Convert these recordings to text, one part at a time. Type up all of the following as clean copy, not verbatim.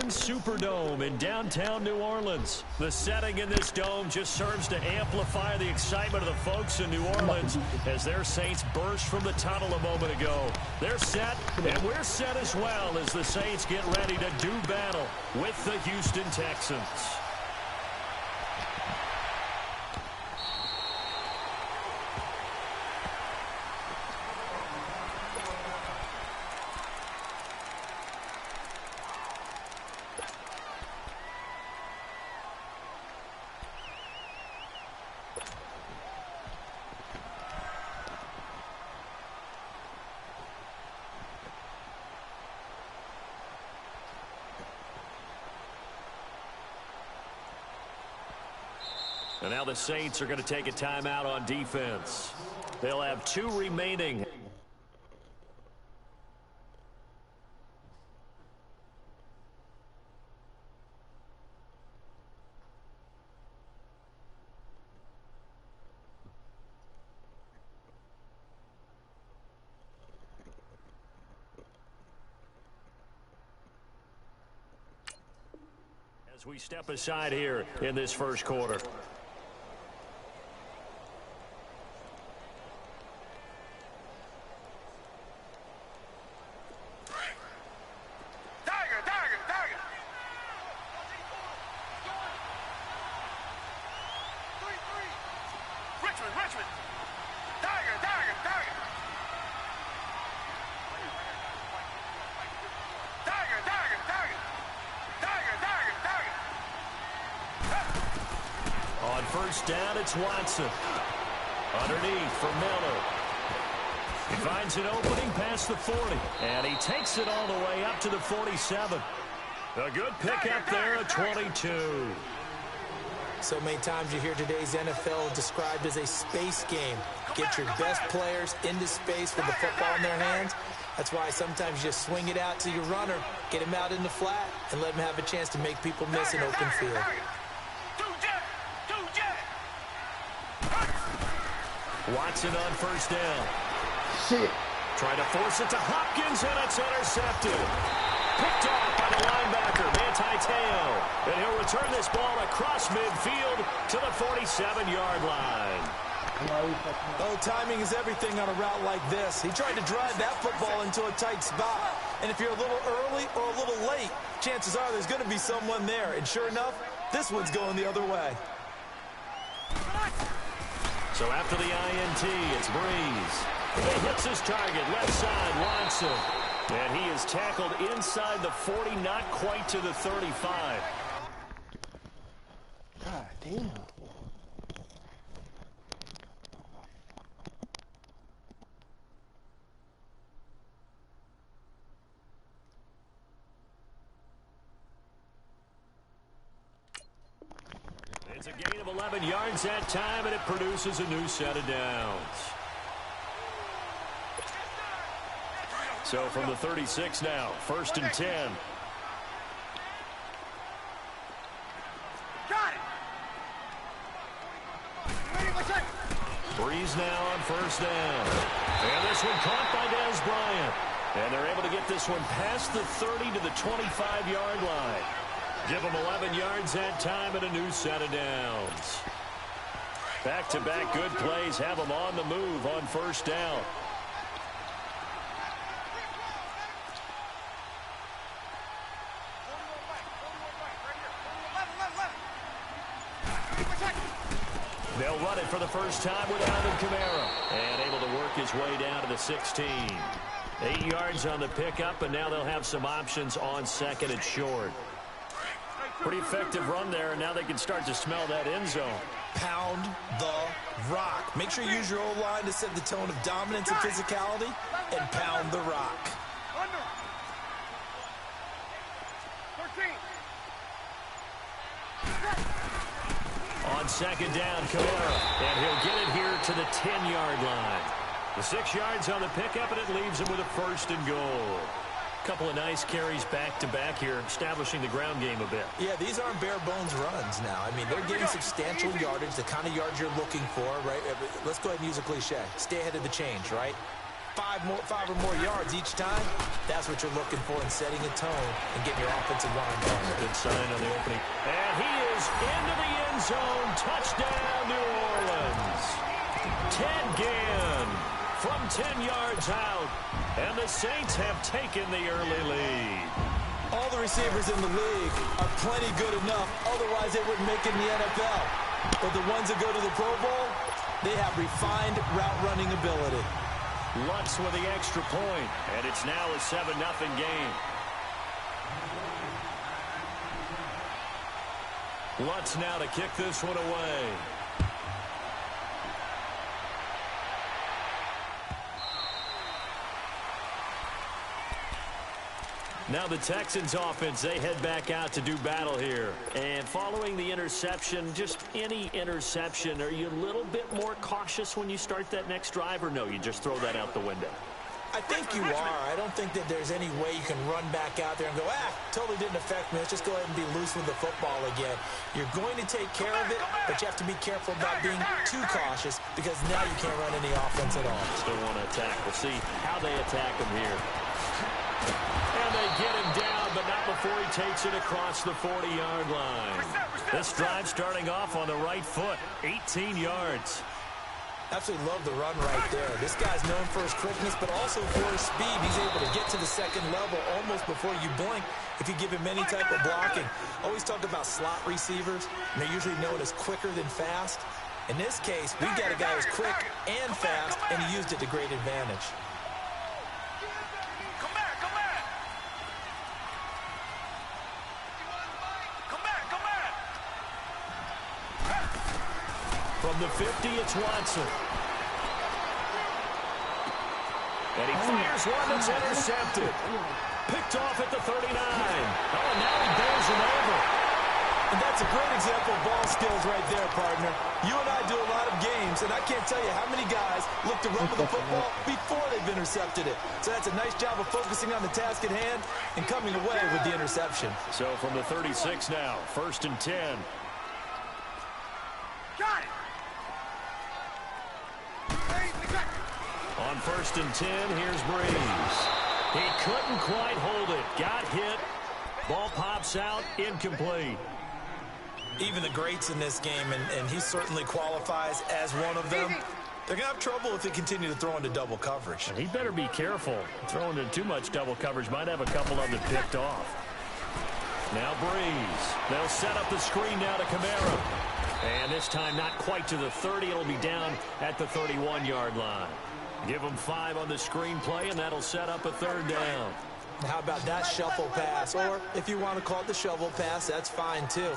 Superdome in downtown New Orleans. The setting in this dome just serves to amplify the excitement of the folks in New Orleans as their Saints burst from the tunnel a moment ago. They're set, and we're set as well as the Saints get ready to do battle with the Houston Texans. And now the Saints are going to take a timeout on defense. They'll have 2 remaining. As we step aside here in this first quarter. On first down, it's Watson. Underneath for Miller. He finds an opening past the 40, and he takes it all the way up to the 47. A good pickup there at 22. So many times you hear today's NFL described as a space game. Get your best players into space with the football in their hands. That's why sometimes you just swing it out to your runner, get him out in the flat, and let him have a chance to make people miss an open field. Watson on first down. Shit. Trying to force it to Hopkins, and it's intercepted. Picked off by the linebacker, Manti-Te'o. And he'll return this ball across midfield to the 47-yard line. Oh, timing is everything on a route like this. He tried to drive that football into a tight spot. And if you're a little early or a little late, chances are there's going to be someone there. And sure enough, this one's going the other way. So after the INT, it's Breeze. He hits his target, left side, Watson. And he is tackled inside the 40, not quite to the 35. God damn. It's a gain of 11 yards that time, and it produces a new set of downs. So from the 36 now, 1st and 10. Got it. Breeze now on first down. And this one caught by Dez Bryant. And they're able to get this one past the 30 to the 25-yard line. Give them 11 yards that time and a new set of downs. Back-to-back good plays have them on the move on first down. They'll run it for the first time with Alvin Kamara. And able to work his way down to the 16. 8 yards on the pickup, and now they'll have some options on second and short. Pretty effective run there, and now they can start to smell that end zone. Pound the rock. Make sure you use your O-line to set the tone of dominance and physicality, and pound the rock. Under. 13. On second down, Kamara, and he'll get it here to the 10-yard line. The 6 yards on the pickup, and it leaves him with a 1st and goal. Couple of nice carries back-to-back here, establishing the ground game a bit. Yeah, these aren't bare-bones runs now. I mean, they're getting substantial yardage, the kind of yards you're looking for, right? Let's go ahead and use a cliche. Stay ahead of the change, right? five or more yards each time, that's what you're looking for in setting a tone and getting your offensive line going. Good sign on the opening. And he is into the end zone. Touchdown, New Orleans. Ted Ginn from 10 yards out. And the Saints have taken the early lead. All the receivers in the league are plenty good enough. Otherwise, they wouldn't make it in the NFL. But the ones that go to the Pro Bowl, they have refined route running ability. Lutz with the extra point, and it's now a 7-0 game. Lutz now to kick this one away. Now the Texans offense, they head back out to do battle here. And following the interception, just any interception, are you a little bit more cautious when you start that next drive, or no, you just throw that out the window? I think you are. I don't think that there's any way you can run back out there and go, totally didn't affect me. Let's just go ahead and be loose with the football again. You're going to take care of it, but you have to be careful about being too cautious because now you can't run any offense at all. Still want to attack. We'll see how they attack him here. And they get him down, but not before he takes it across the 40-yard line. This drive starting off on the right foot, 18 yards. Absolutely love the run right there. This guy's known for his quickness, but also for his speed. He's able to get to the second level almost before you blink if you give him any type of blocking. Always talk about slot receivers, and they're usually known as quicker than fast. In this case, we've got a guy who's quick and fast, and he used it to great advantage. From the 50, it's Watson. And he fires one that's intercepted. Picked off at the 39. Oh, now he bears him over. And that's a great example of ball skills right there, partner. You and I do a lot of games, and I can't tell you how many guys look to run with the football before they've intercepted it. So that's a nice job of focusing on the task at hand and coming away with the interception. So from the 36 now, 1st and 10. Got it. On 1st and 10, here's Breeze. He couldn't quite hold it. Got hit. Ball pops out, incomplete. Even the greats in this game, and he certainly qualifies as one of them, they're going to have trouble if they continue to throw into double coverage. He better be careful. Throwing into too much double coverage might have a couple of them picked off. Now Breeze. They'll set up the screen now to Kamara. And this time not quite to the 30. It'll be down at the 31-yard line. Give them 5 on the screenplay, and that'll set up a 3rd down. How about that shuffle pass? Or if you want to call it the shovel pass, that's fine too.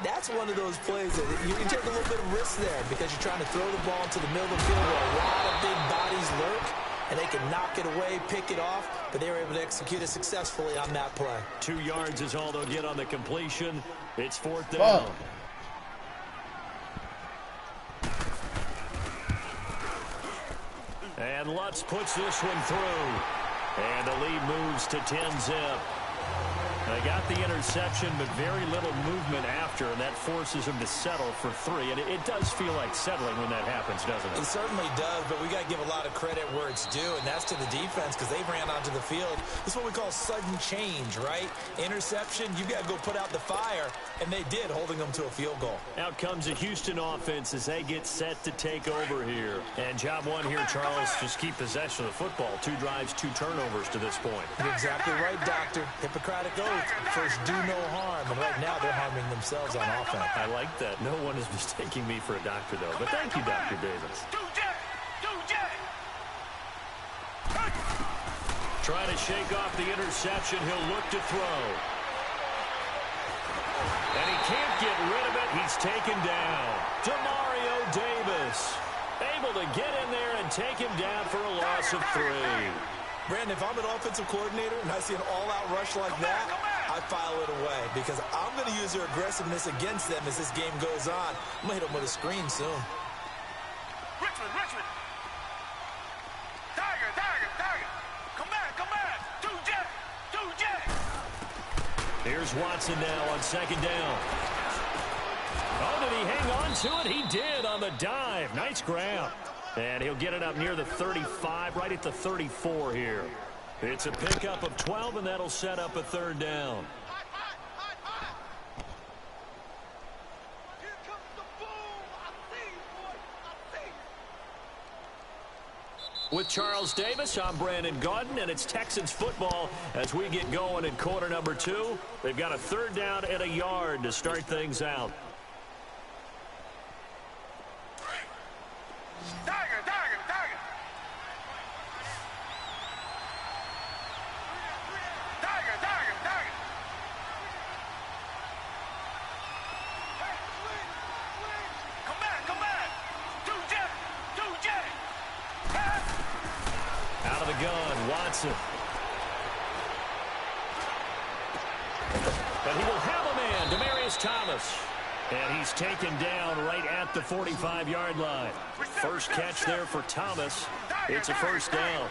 That's one of those plays that you can take a little bit of risk there because you're trying to throw the ball into the middle of the field where a lot of big bodies lurk, and they can knock it away, pick it off, but they were able to execute it successfully on that play. 2 yards is all they'll get on the completion. It's 4th down. And Lutz puts this one through. And the lead moves to 10-zip. They got the interception, but very little movement after, and that forces them to settle for 3. And it does feel like settling when that happens, doesn't it? It certainly does, but we got to give a lot of credit where it's due, and that's to the defense because they ran onto the field. This is what we call sudden change, right? Interception, you got to go put out the fire, and they did, holding them to a field goal. Out comes the Houston offense as they get set to take over here. And job one here, Charles, just keep possession of the football. 2 drives, 2 turnovers to this point. You're exactly right, Doctor. Hippocratic oath. First, do no harm, and right now they're harming themselves on offense. I like that. No one is mistaking me for a doctor, though. But thank you, Dr. Davis. Trying to shake off the interception. He'll look to throw. And he can't get rid of it. He's taken down. Demario Davis able to get in there and take him down for a loss of 3. Brandon, if I'm an offensive coordinator and I see an all-out rush like that, I file it away because I'm going to use their aggressiveness against them as this game goes on. I'm going to hit them with a screen soon. Richmond. Tiger. Come back. 2J. Here's Watson now on 2nd down. Oh, did he hang on to it? He did on the dive. Nice grab. And he'll get it up near the 35, right at the 34 here. It's a pickup of 12, and that'll set up a third down. With Charles Davis, I'm Brandon Gaudin, and it's Texans football as we get going in quarter number 2. They've got a third down and a yard to start things out. Out of the gun, Watson. And he will have a man, Demaryius Thomas. And he's taken down right at the 45-yard line. First catch there for Thomas. It's a first down.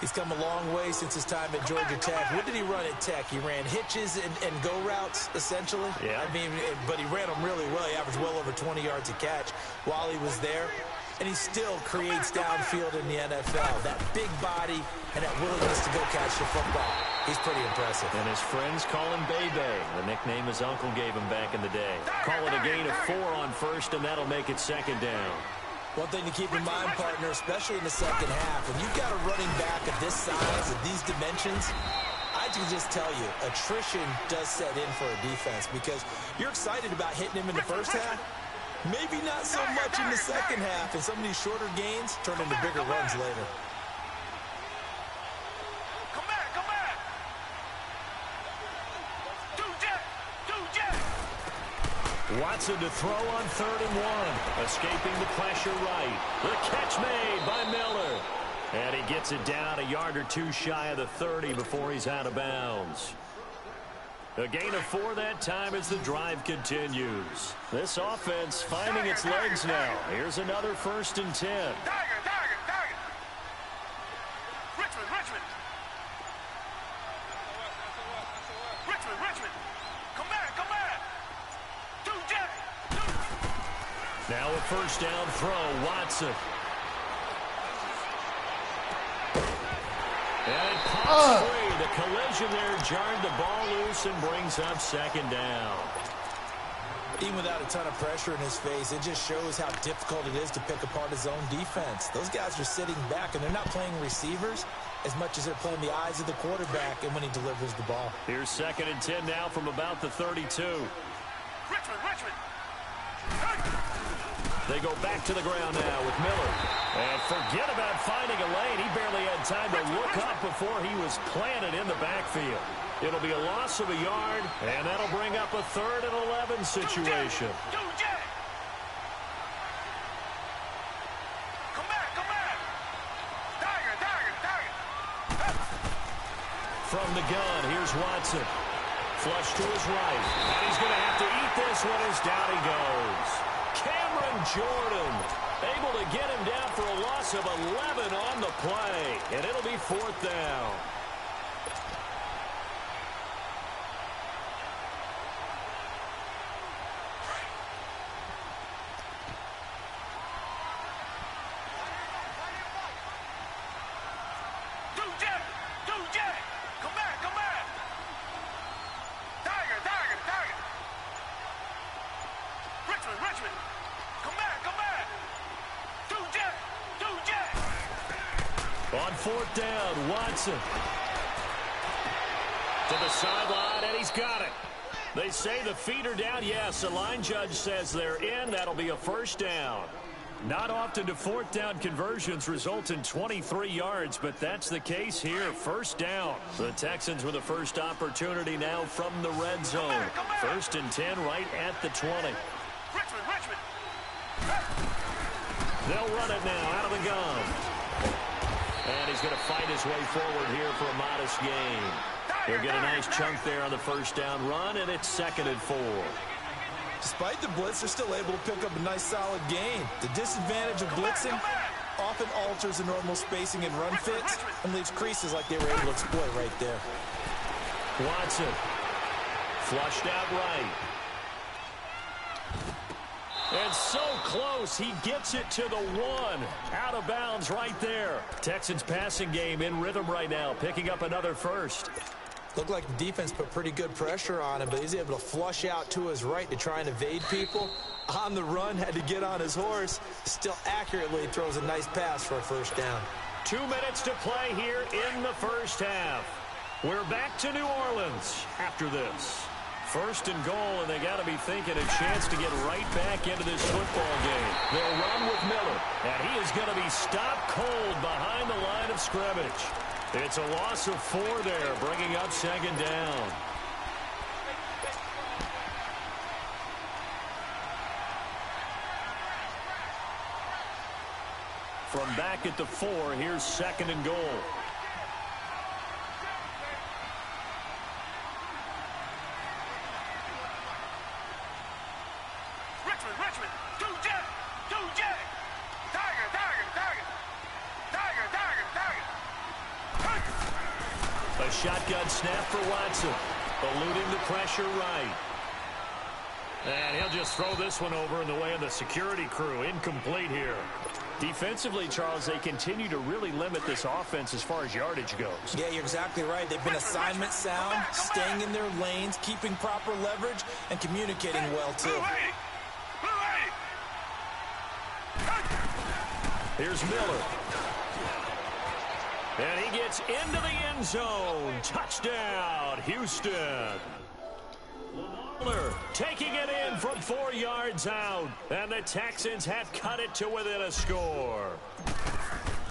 He's come a long way since his time at Georgia Tech. What did he run at Tech? He ran hitches and go routes, essentially. Yeah. I mean, but he ran them really well. He averaged well over 20 yards a catch while he was there. And he still creates downfield in the NFL. That big body and that willingness to go catch the football. He's pretty impressive. And his friends call him Bebe, the nickname his uncle gave him back in the day. Call it a gain of 4 on first, and that'll make it second down. One thing to keep in mind, partner, especially in the second half, when you've got a running back of this size, of these dimensions, I can just tell you, attrition does set in for a defense because you're excited about hitting him in the first half. Maybe not so much in the second half, and some of these shorter gains turn into bigger runs later. Come back. Do jet. Watson to throw on 3rd and 1. Escaping the pressure right. The catch made by Miller. And he gets it down a yard or 2 shy of the 30 before he's out of bounds. A gain of 4 that time as the drive continues. This offense finding its legs now. Here's another 1st and 10. Tiger. Richmond. Come back. Do jet. Now a first down throw, Watson. And it pops free. The collision there jarred the ball loose and brings up 2nd down. Even without a ton of pressure in his face, it just shows how difficult it is to pick apart his own defense. Those guys are sitting back, and they're not playing receivers as much as they're playing the eyes of the quarterback and when he delivers the ball. Here's 2nd and 10 now from about the 32. Richmond. They go back to the ground now with Miller. And forget about finding a lane. He barely had time to look up before he was planted in the backfield. It'll be a loss of a yard, and that'll bring up a 3rd and 11 situation. Do jet. Come back. Tiger. From the gun, here's Watson. Flush to his right. And he's going to have to eat this one as down he goes. Cameron Jordan able to get him down for a loss of 11 on the play. And it'll be 4th down. Do jet. Come back. Tiger. Richmond. Come back. Do jet. On 4th down, Watson. To the sideline, and he's got it. They say the feet are down. Yes, the line judge says they're in. That'll be a first down. Not often do 4th down conversions result in 23 yards, but that's the case here. First down. The Texans with the first opportunity now from the red zone. 1st and 10 right at the 20. Richmond. They'll run it now out of the gun. And he's going to fight his way forward here for a modest gain. He'll get a nice chunk there on the first down run, and it's 2nd and 4. Despite the blitz, they're still able to pick up a nice, solid gain. The disadvantage of blitzing often alters the normal spacing and run fits and leaves creases like they were able to exploit right there. Watson flushed out right. And so close, he gets it to the 1. Out of bounds right there. Texans passing game in rhythm right now, picking up another first. Looked like the defense put pretty good pressure on him, but he's able to flush out to his right to try and evade people. On the run, had to get on his horse. Still accurately throws a nice pass for a first down. 2 minutes to play here in the first half. We're back to New Orleans after this. First and goal, and they got to be thinking a chance to get right back into this football game. They'll run with Miller, and he is going to be stopped cold behind the line of scrimmage. It's a loss of 4 there, bringing up second down. From back at the 4, here's second and goal. Richmond, two jet, Tiger. A shotgun snap for Watson, eluding the pressure right. And he'll just throw this one over in the way of the security crew. Incomplete here. Defensively, Charles, they continue to really limit this offense as far as yardage goes. Yeah, you're exactly right. They've been assignment sound, staying in their lanes, keeping proper leverage, and communicating well, too. Here's Miller. And he gets into the end zone. Touchdown, Houston. Miller taking it in from 4 yards out. And the Texans have cut it to within a score.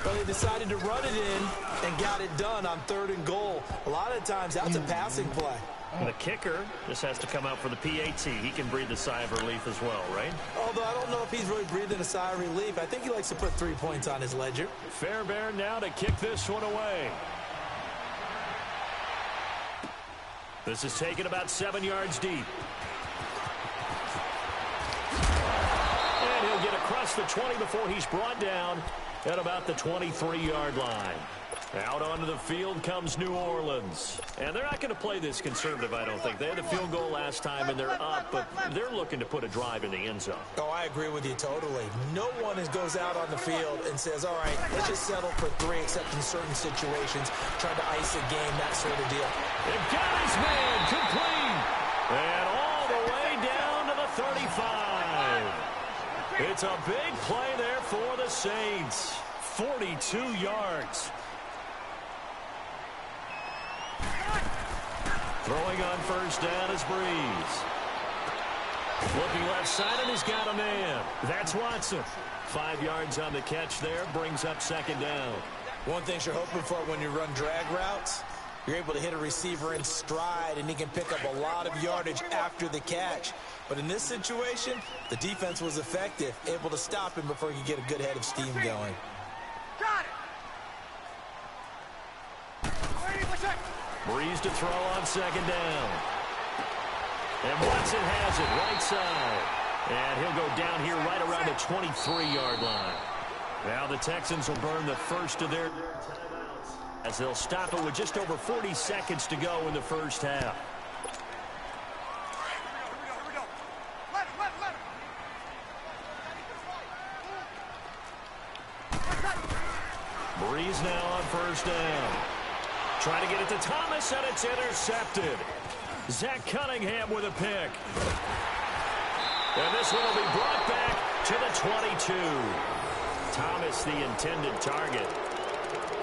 Well, they decided to run it in and got it done on 3rd and goal. A lot of times, that's a passing play. And the kicker just has to come out for the PAT. He can breathe a sigh of relief as well, right? Although I don't know if he's really breathing a sigh of relief. I think he likes to put 3 points on his ledger. Fairbairn now to kick this one away. This is taken about 7 yards deep. And he'll get across the 20 before he's brought down at about the 23-yard line. Out onto the field comes New Orleans. And they're not going to play this conservative, I don't think. They had the field goal last time, and they're up, but they're looking to put a drive in the end zone. Oh, I agree with you totally. No one goes out on the field and says, all right, let's just settle for 3, except in certain situations, trying to ice a game, that sort of deal. They've got his man complete. And all the way down to the 35. It's a big play there for the Saints. 42 yards. Throwing on first down is Breeze. Looking left side, and he's got a man. That's Watson. 5 yards on the catch there, brings up second down. One thing you're hoping for when you run drag routes, you're able to hit a receiver in stride, and he can pick up a lot of yardage after the catch. But in this situation, the defense was effective, able to stop him before he could get a good head of steam going. Got it. Breeze to throw on second down. And Watson has it right side. And he'll go down here right around the 23-yard line. Now the Texans will burn the first of their timeouts as they'll stop it with just over 40 seconds to go in the first half. Here we go. Let him. Breeze now on first down. Trying to get it to Thomas, and it's intercepted. Zach Cunningham with a pick. And this one will be brought back to the 22. Thomas, the intended target.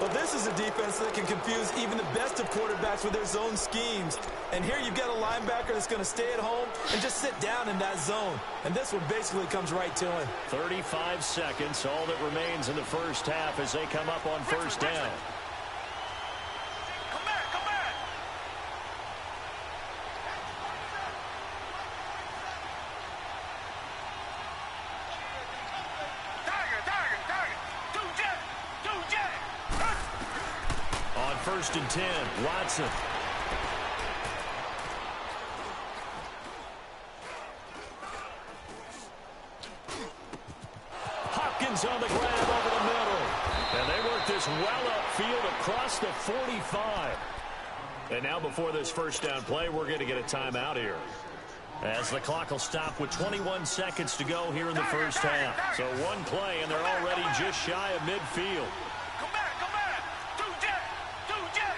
Well, this is a defense that can confuse even the best of quarterbacks with their zone schemes. And here you've got a linebacker that's going to stay at home and just sit down in that zone. And this one basically comes right to him. 35 seconds, all that remains in the first half as they come up on first down. Come back. Tiger. Two jet. On first and 10, Watson. Hopkins on the grab over the middle. And they work this well upfield across the 45. And now before this first down play, we're going to get a timeout here. As the clock will stop with 21 seconds to go here in the first half. So one play, and they're already just shy of midfield. Come back, come back. Two jet, two jet.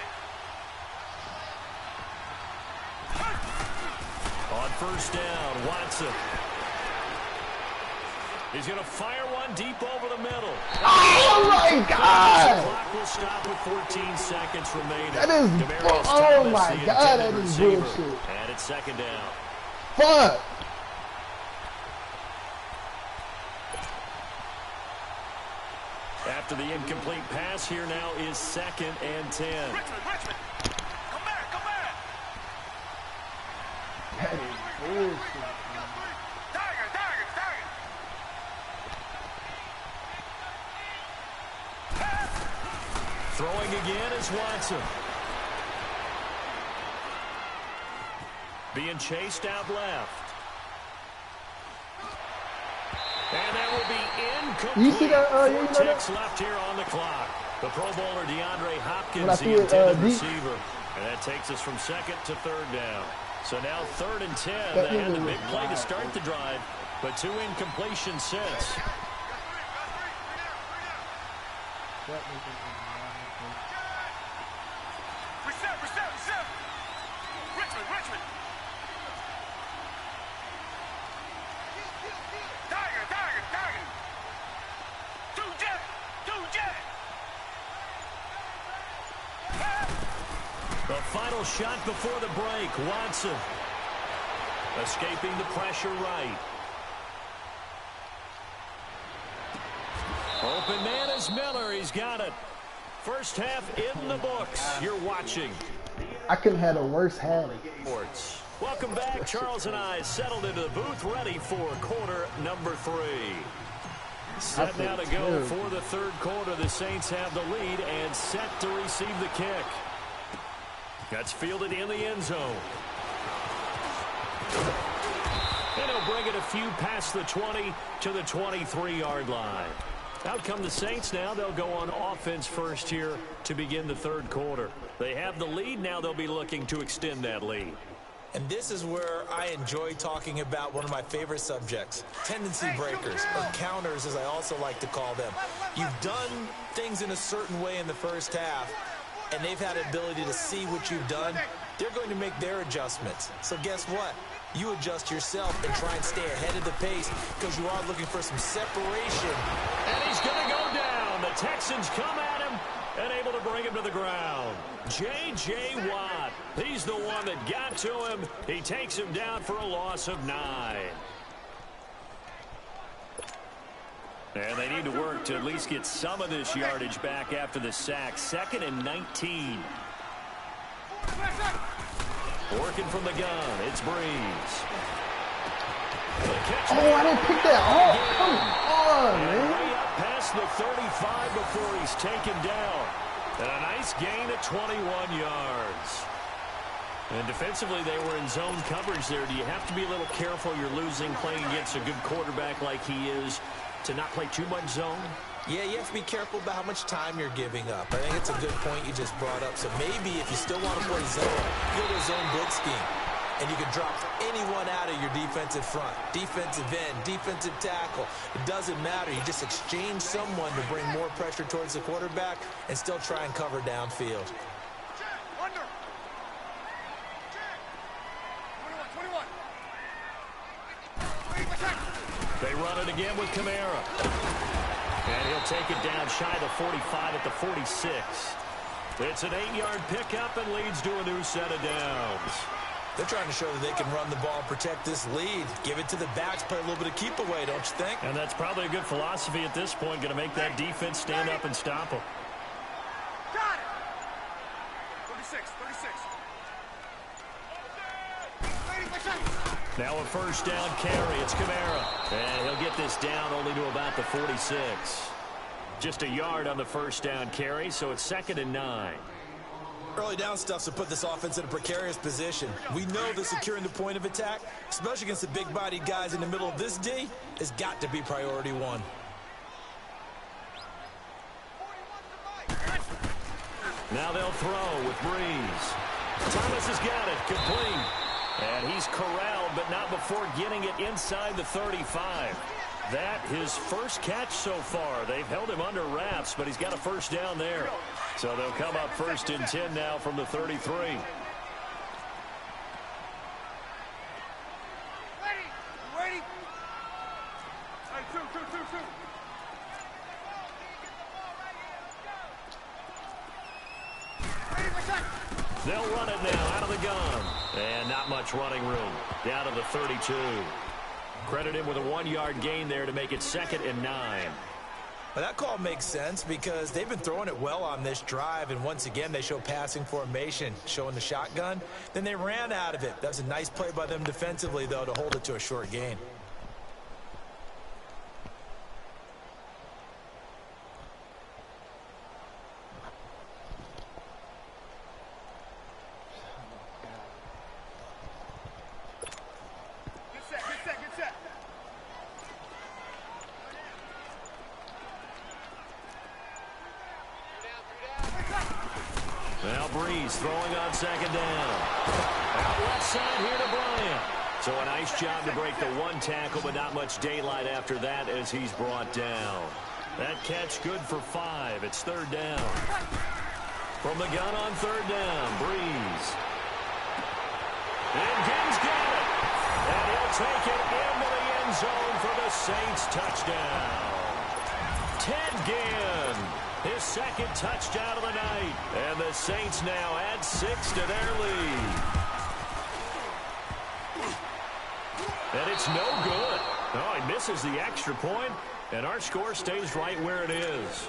On first down, Watson. He's going to fire one deep over the middle. Oh my God! The clock will stop with 14 seconds remaining. That is, Demaryius oh Thomas, my the God, that intended is receiver. bullshit. And it's second down. Fuck! After the incomplete pass, here now is 2nd and 10. Richmond, Richmond. Come back, come back. That is bullshit. Tiger, tiger, tiger. Throwing again is Watson. Being chased out left. And that will be incomplete. You see that? You know 4 that? ticks left here on the clock. The Pro Bowler DeAndre When I Hopkins, see the it, intended deep. receiver. And that takes us from 2nd to 3rd down. So now 3rd and 10. That They had the nigga big was play to wild. start the drive, but 2 incompletions since. Reset, reset, reset. Richmond, Richmond. Tiger, tiger, tiger. Two jet, two jet. The final shot before the break. Watson escaping the pressure right. Open man is Miller. He's got it. First half in the books. You're watching I couldn't have a worse half. Sports. Welcome back. Charles and I settled into the booth, ready for quarter number 3. Set now to go for the 3rd quarter. The Saints have the lead and set to receive the kick. That's fielded in the end zone. And he'll bring it a few past the 20 to the 23-yard line. Out come the Saints now. They'll go on offense first here to begin the 3rd quarter. They have the lead. Now they'll be looking to extend that lead. And this is where I enjoy talking about one of my favorite subjects, tendency breakers, or counters as I also like to call them. You've done things in a certain way in the first half, and they've had the ability to see what you've done. They're going to make their adjustments. So guess what? You adjust yourself and try and stay ahead of the pace because you are looking for some separation. And he's going to go down. The Texans come at him and able to bring him to the ground. J.J. Watt, he's the one that got to him. He takes him down for a loss of 9. And they need to work to at least get some of this yardage back after the sack. 2nd and 19. Working from the gun, it's Breeze. Oh, I didn't pick that off. Come on, And man. way up past the 35 before he's taken down. And a nice gain of 21 yards. And defensively, they were in zone coverage there. Do you have to be a little careful? You're losing playing against a good quarterback like he is to not play too much zone? Yeah, you have to be careful about how much time you're giving up. I think it's a good point you just brought up. So maybe if you still want to play zone, go to a zone blitz scheme. And you can drop anyone out of your defensive front. Defensive end, defensive tackle. It doesn't matter. You just exchange someone to bring more pressure towards the quarterback and still try and cover downfield. Under. 21, 21. They run it again with Kamara. And he'll take it down shy of the 45 at the 46. It's an 8-yard pickup and leads to a new set of downs. They're trying to show that they can run the ball and protect this lead. Give it to the backs, play a little bit of keep away, don't you think? And that's probably a good philosophy at this point, going to make that defense stand up and stop them. Got it. 36, 36. Now a first down carry. It's Kamara. And he'll get this down only to about the 46. Just a yard on the first down carry, so it's 2nd and 9. Early down stuff to put this offense in a precarious position. We know that securing the point of attack, especially against the big-bodied guys in the middle of this D, has got to be priority 1. Now they'll throw with Breeze. Thomas has got it. Complete. And he's corralled, but not before getting it inside the 35. That his first catch so far. They've held him under wraps, but he's got a first down there. So they'll come up 1st and 10 now from the 33. Ready? Ready? Hey, two. Ready for touch. They'll run it now out of the gun. And not much running room. Down to the 32. Credit him with a 1-yard gain there to make it 2nd and 9. Well, that call makes sense because they've been throwing it well on this drive, and once again they show passing formation, showing the shotgun. Then they ran out of it. That's a nice play by them defensively, though, to hold it to a short gain. Get set. Well, Breeze throwing on 2nd down. Out left side here to Bryant. So a nice job to break the 1 tackle, but not much daylight after that as he's brought down. That catch good for 5. It's 3rd down. From the gun on 3rd down, Breeze. And Gibbs got it. And he'll take it into the end zone for the Saints touchdown. Ted Ginn, his 2nd touchdown of the night. And the Saints now add 6 to their lead. And it's no good. Oh, he misses the extra point, and our score stays right where it is.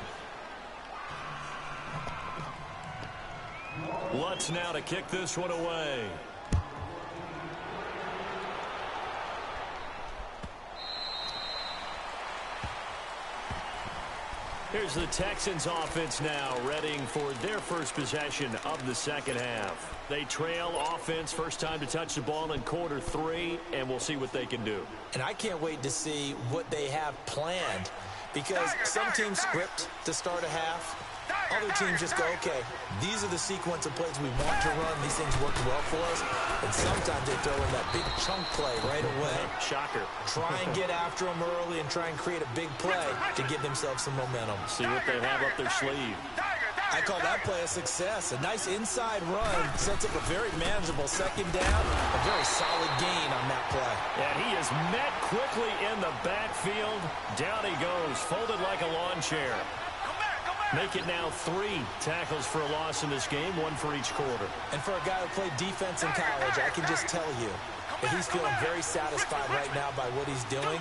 Lutz now to kick this one away. Here's the Texans offense now, readying for their first possession of the 2nd half. They trail offense, first time to touch the ball in quarter 3, and we'll see what they can do. And I can't wait to see what they have planned, because some teams script to start a half. Other teams just go, okay, these are the sequence of plays we want to run. These things work well for us. And sometimes they throw in that big chunk play right away. Shocker. Try and get after them early and try and create a big play to give themselves some momentum. See what they have up their sleeve. I call that play a success. A nice inside run sets up a very manageable 2nd down. A very solid gain on that play. And he is met quickly in the backfield. Down he goes, folded like a lawn chair. Make it now 3 tackles for a loss in this game, 1 for each quarter. And for a guy who played defense in college, I can just tell you that he's feeling very satisfied right now by what he's doing.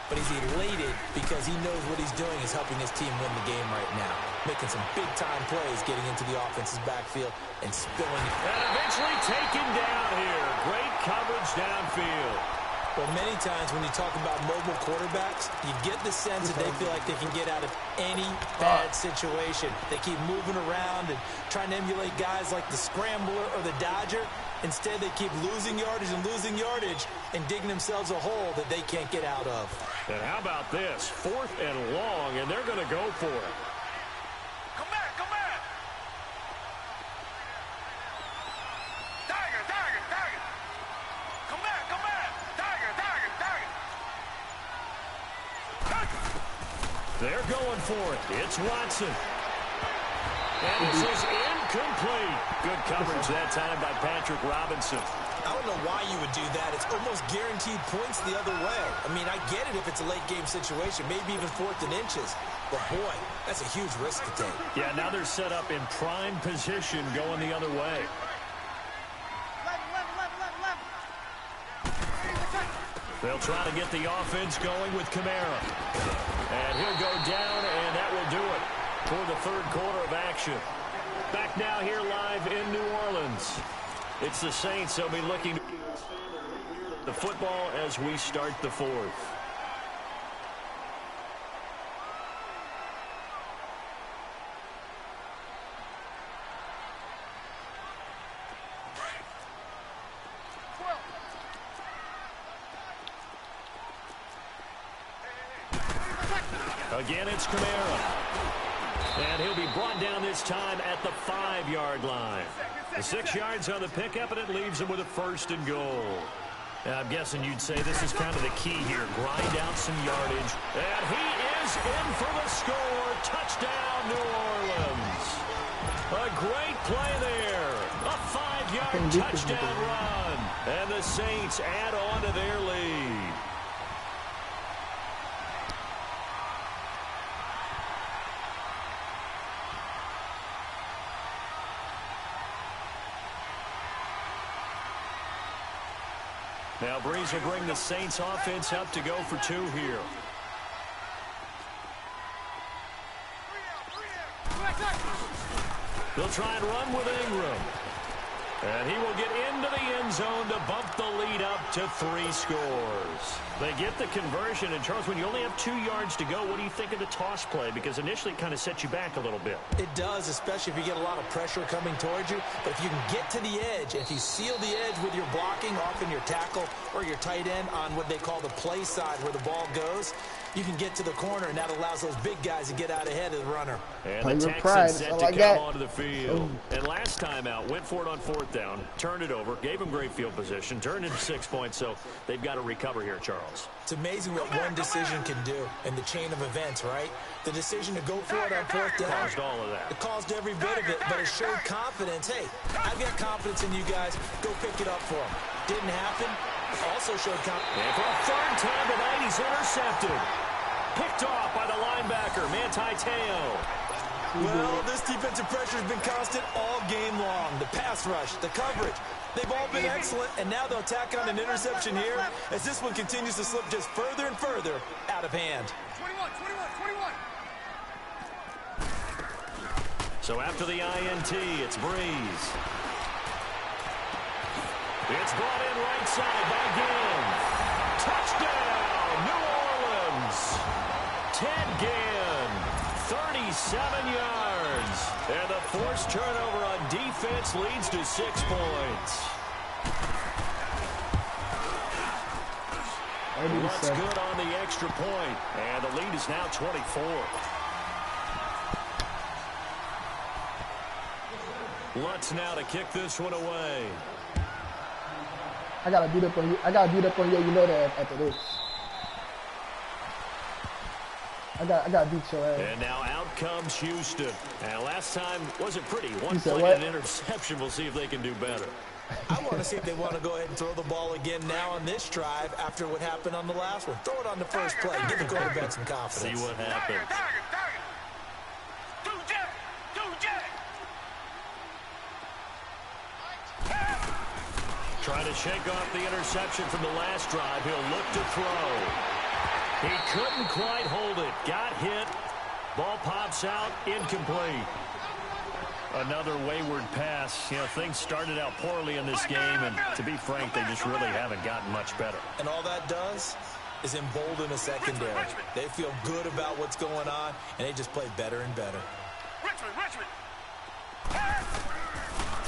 But he's elated because he knows what he's doing is helping his team win the game right now. Making some big-time plays, getting into the offense's backfield and spilling it. And eventually taken down here. Great coverage downfield. Well, many times when you talk about mobile quarterbacks, you get the sense that they feel like they can get out of any bad situation. They keep moving around and trying to emulate guys like the Scrambler or the Dodger. Instead, they keep losing yardage and digging themselves a hole that they can't get out of. And how about this? 4th and long, and they're going to go for it. Come back. Tiger. Come back. Tiger. They're going for it. It's Watson. And this is incomplete. Good coverage that time by Patrick Robinson. I don't know why you would do that. It's almost guaranteed points the other way. I mean, I get it if it's a late game situation, maybe even 4th and inches. But, boy, that's a huge risk to take. Yeah, now they're set up in prime position going the other way. They'll try to get the offense going with Kamara. And he'll go down, and that will do it for the 3rd quarter of action. Back now here live in New Orleans. It's the Saints. They'll be looking to the football as we start the 4th. Again, it's Kamara. And he'll be brought down this time at the 5-yard line. The 6 yards on the pickup, and it leaves him with a 1st and goal. Now, I'm guessing you'd say this is kind of the key here. Grind out some yardage. And he is in for the score. Touchdown, New Orleans. A great play there. A 5-yard touchdown run. And the Saints add on to their lead. Now Breeze will bring the Saints offense up to go for 2 here. They'll try and run with Ingram. And he will get into the end zone to bump the lead up to 3 scores. They get the conversion. And, Charles, when you only have 2 yards to go, what do you think of the toss play? Because initially it kind of sets you back a little bit. It does, especially if you get a lot of pressure coming towards you. But if you can get to the edge, if you seal the edge with your blocking, often your tackle or your tight end on what they call the play side where the ball goes, you can get to the corner, and that allows those big guys to get out ahead of the runner. And the Texans set to come onto the field. And last time out, went for it on 4th down, turned it over, gave them great field position, turned into 6 points, so they've got to recover here, Charles. It's amazing what one decision can do in the chain of events, right? The decision to go for it on 4th down. Caused all of that. It caused every bit of it, but it showed confidence. Hey, I've got confidence in you guys. Go pick it up for them. Didn't happen. Also showed confidence. And for a 3rd time tonight, he's intercepted. Picked off by the linebacker, Manti Te'o. Well, this defensive pressure has been constant all game long. The pass rush, the coverage, they've all been excellent, and now they'll tack on an interception here as this one continues to slip just further and further out of hand. 21. So after the INT, it's Breeze. It's brought in right side by Ginn. Touchdown, New Orleans. Ted Ginn, 37 yards. And the forced turnover on defense leads to 6 points. What's good on the extra point? And the lead is now 24. Lutz now to kick this one away. I gotta beat up on you. I gotta beat up on you. You know that after this. I gotta beat your ass. And now out comes Houston. And last time wasn't pretty. One said play what? and an interception. We'll see if they can do better. I want to see if they want to go ahead and throw the ball again now on this drive after what happened on the last one. Throw it on the first play. Give the quarterback some confidence. See what happens. Target. 2 jet. Trying to shake off the interception from the last drive. He'll look to throw. He couldn't quite hold it. Got hit. Ball pops out. Incomplete. Another wayward pass. You know, things started out poorly in this game, and to be frank, they just really haven't gotten much better. And all that does is embolden a secondary. They feel good about what's going on, and they just play better and better. Richmond.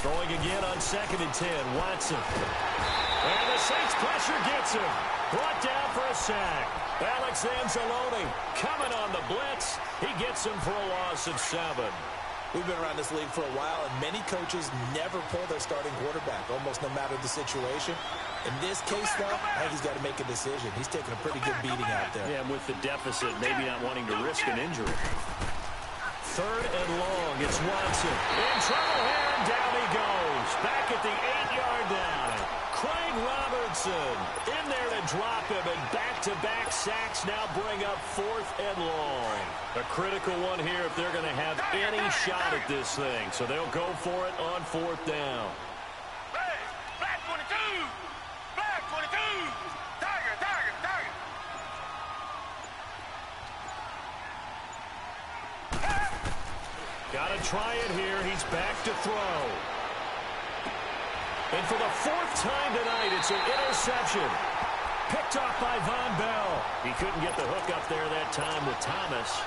Throwing again on 2nd and 10. Watson. And the Saints pressure gets him. Brought down for a sack. Alex Anzalone coming on the blitz. He gets him for a loss of 7. We've been around this league for a while, and many coaches never pull their starting quarterback, almost no matter the situation. In this case, though, I think he's got to make a decision. He's taking a pretty good beating out there. Yeah, and with the deficit, maybe not wanting to risk an injury. 3rd and long. It's Watson. In trouble here, and down he goes. Back at the 8-yard line. Craig Robertson in there to drop him, and back-to-back sacks now bring up 4th and long. A critical one here if they're going to have any shot at this thing. So they'll go for it on 4th down. Hey, black 22. Target. Got to try it here. He's back to throw. And for the 4th time tonight, it's an interception. Picked off by Von Bell. He couldn't get the hook up there that time with Thomas.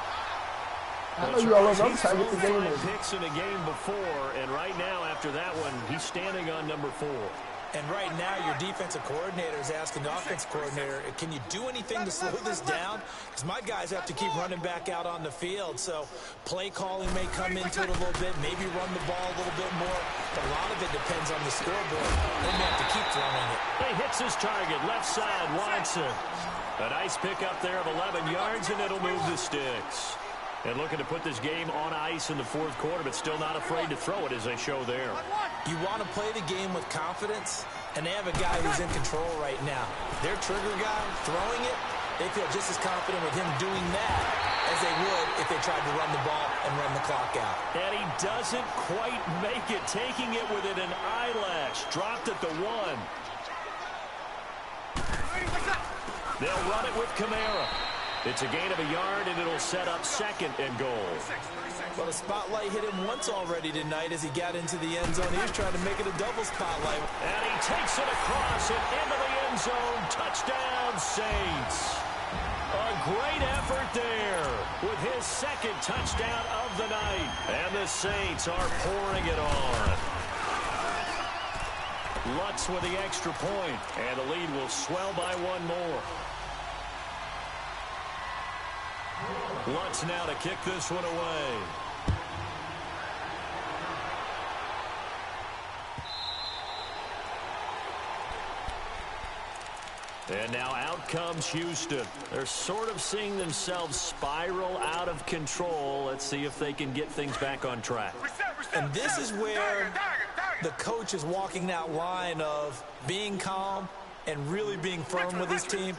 I know you all over. I'm trying to get the game He's 5 picks in a game before, and right now, after that one, he's standing on number 4. And right now, your defensive coordinator is asking the offensive coordinator, can you do anything to slow this down? Because my guys have to keep running back out on the field. So play calling may come into it a little bit, maybe run the ball a little bit more. But a lot of it depends on the scoreboard. They may have to keep throwing it. He hits his target, left side, Watson. A nice pickup there of 11 yards, and it'll move the sticks. And looking to put this game on ice in the fourth quarter, but still not afraid to throw it as they show there. You want to play the game with confidence, and they have a guy who's in control right now. Their trigger guy throwing it, they feel just as confident with him doing that as they would if they tried to run the ball and run the clock out. And he doesn't quite make it, taking it within an eyelash. Dropped at the 1. They'll run it with Kamara. It's a gain of a yard, and it'll set up second and goal. Well, the spotlight hit him once already tonight as he got into the end zone. He was trying to make it a double spotlight. And he takes it across and into the end zone. Touchdown, Saints. A great effort there with his second touchdown of the night. And the Saints are pouring it on. Lutz with the extra point, and the lead will swell by one more. Lutz now to kick this one away. And now out comes Houston. They're sort of seeing themselves spiral out of control. Let's see if they can get things back on track. And this is where the coach is walking that line of being calm and really being firm with his team.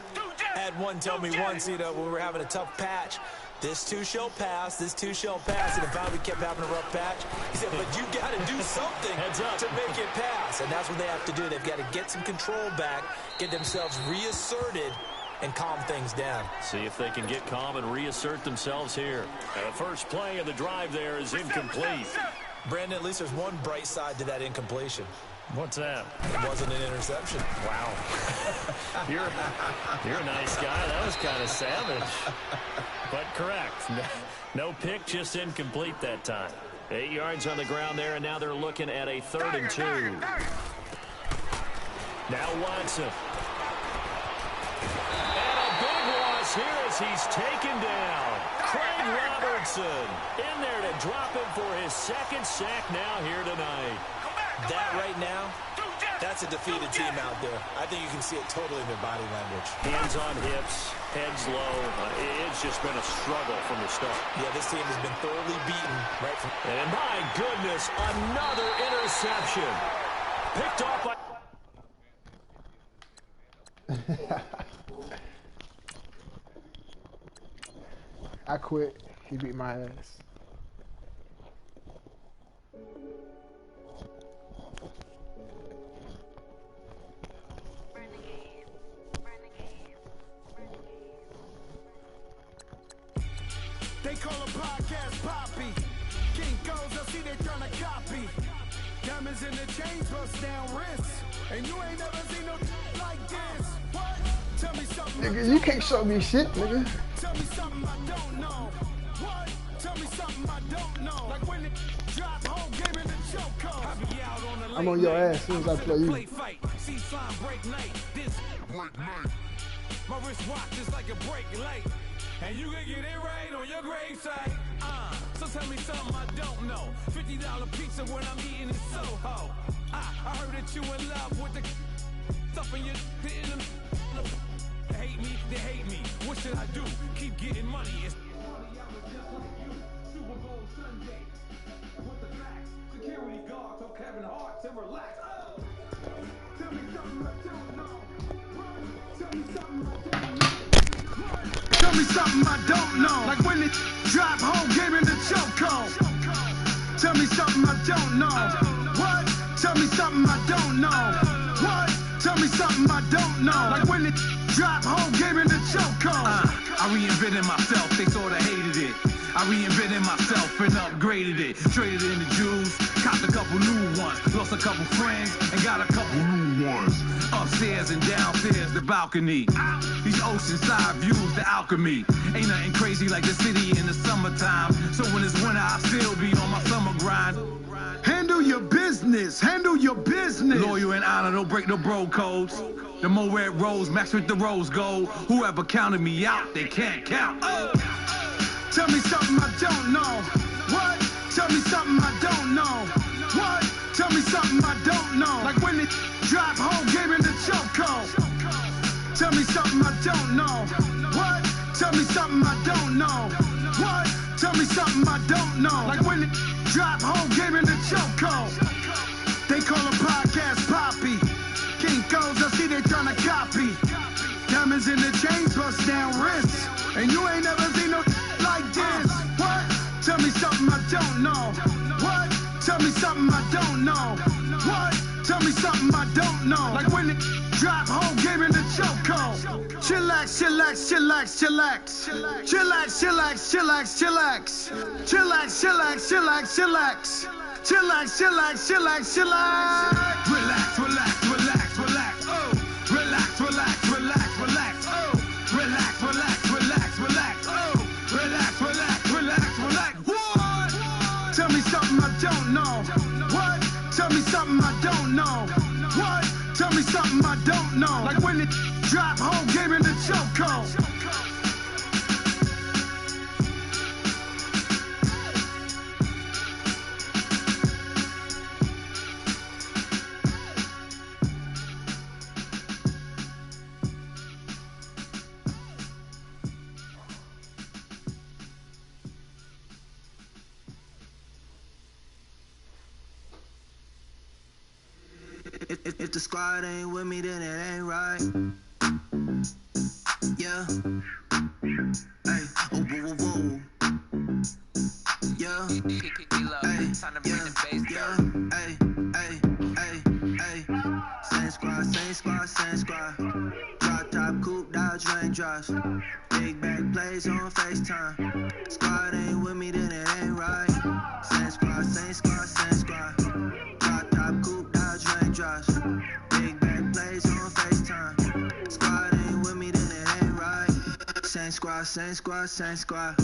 I had one tell me once, when we were having a tough patch, this too shall pass, this too shall pass. And finally we kept having a rough patch. He said, but you got to do something to make it pass. And that's what they have to do. They've got to get some control back, get themselves reasserted, and calm things down. See if they can get calm and reassert themselves here. And the first play of the drive there is incomplete. Brandon, at least there's one bright side to that incompletion. What's that? It wasn't an interception. Wow. You're a nice guy. That was kind of savage. But correct. No pick, just incomplete that time. 8 yards on the ground there, and now they're looking at a 3rd and 2. Now Watson. And a big loss here as he's taken down. Craig Robertson in there to drop him for his second sack now here tonight. That right now, that's a defeated team out there. I think you can see it totally in their body language. Hands on hips, heads low. It's just been a struggle from the start. Yeah, this team has been thoroughly beaten right from... And my goodness, another interception. Picked off by... I quit. He beat my ass. They call a podcast Poppy. King goes, I see they tryna copy. Diamonds in the chains, bust down wrists. And you ain't never seen no like this. What? Tell me something. Nigga, you can't show me shit, nigga. Tell me something I don't know. What? Tell me something I don't know. Like when it drop home, game in the choke. I be out on the I'm on your ass as soon as I play you. Fight. See slime break night. This break night. My wrist watch is like a break light. And you can get it right on your gravesite. So tell me something I don't know. $50 pizza when I'm eating in Soho. I heard that you in love with the stuff in your in the hate me, they hate me. What should I do? Keep getting money. It's Super Bowl Sunday. With the facts, security guard told Kevin Hart to relax. Tell me something I don't know. Tell me something I don't know. Tell me something I don't know. Like when it drop home, game in the chokehold. Tell me something I don't know. What? Tell me something I don't know. What? Tell me something I don't know. Like when it drop home, game in the chokehold. I reinvented myself, they sorta hated it. I reinvented myself and upgraded it. Traded in the jewels, copped a couple new ones. Lost a couple friends and got a couple new ones. Upstairs and downstairs, the balcony. These oceanside views, the alchemy. Ain't nothing crazy like the city in the summertime. So when it's winter, I still be on my summer grind. Handle Handle your business. Handle your business. Loyal and honor, don't break no bro codes. The more red rose, match with the rose gold. Whoever counted me out, they can't count. Oh. Tell me something I don't know. What? Tell me something I don't know. What? Tell me something I don't know. Like when it drop home, game in the chokehold. Tell me something I don't know. What? Tell me something I don't know. What? Tell me something I don't know. Like when it drop home, game in the chokehold. They call a podcast Poppy. King goes, I see they tryna copy. Diamonds in the chain, bust down wrists. And you ain't never seen no like this. What? Tell me something I don't know. What? Tell me something I don't know. What? Tell me something I don't know. Like when it drop home, game in the chokehold. Chillax, chillax, chillax, chillax. Chillax, chillax, chillax, chillax. Chillax, chillax, chillax, chillax. Chillax, chillax, chillax, chillax. Relax, relax, relax, relax. Oh. Relax, relax, relax, relax. Oh. Relax, relax, relax, relax. Oh. Relax, relax, relax, relax. What? Tell me something I don't know. What? Tell me something I don't know. What? Tell me something I don't know. Like when it drop home, game in the chokehold. If the squad ain't with me, then it ain't right. Yeah. Hey. Oh, whoa, whoa, whoa. Yeah. Hey. Time to bring the bass Yeah. Hey. Hey. Hey. Hey. Same squad, same squad, same squad. Drop top, coupe, Dodge, Range drives. Big back plays on FaceTime. Squad ain't with me, then it ain't right. Same squad, same squad, same squad. Drop top, coupe, Dodge, Range drives. Big back plays on FaceTime. Squad ain't with me, then it ain't right. Same squad, same squad, same squad.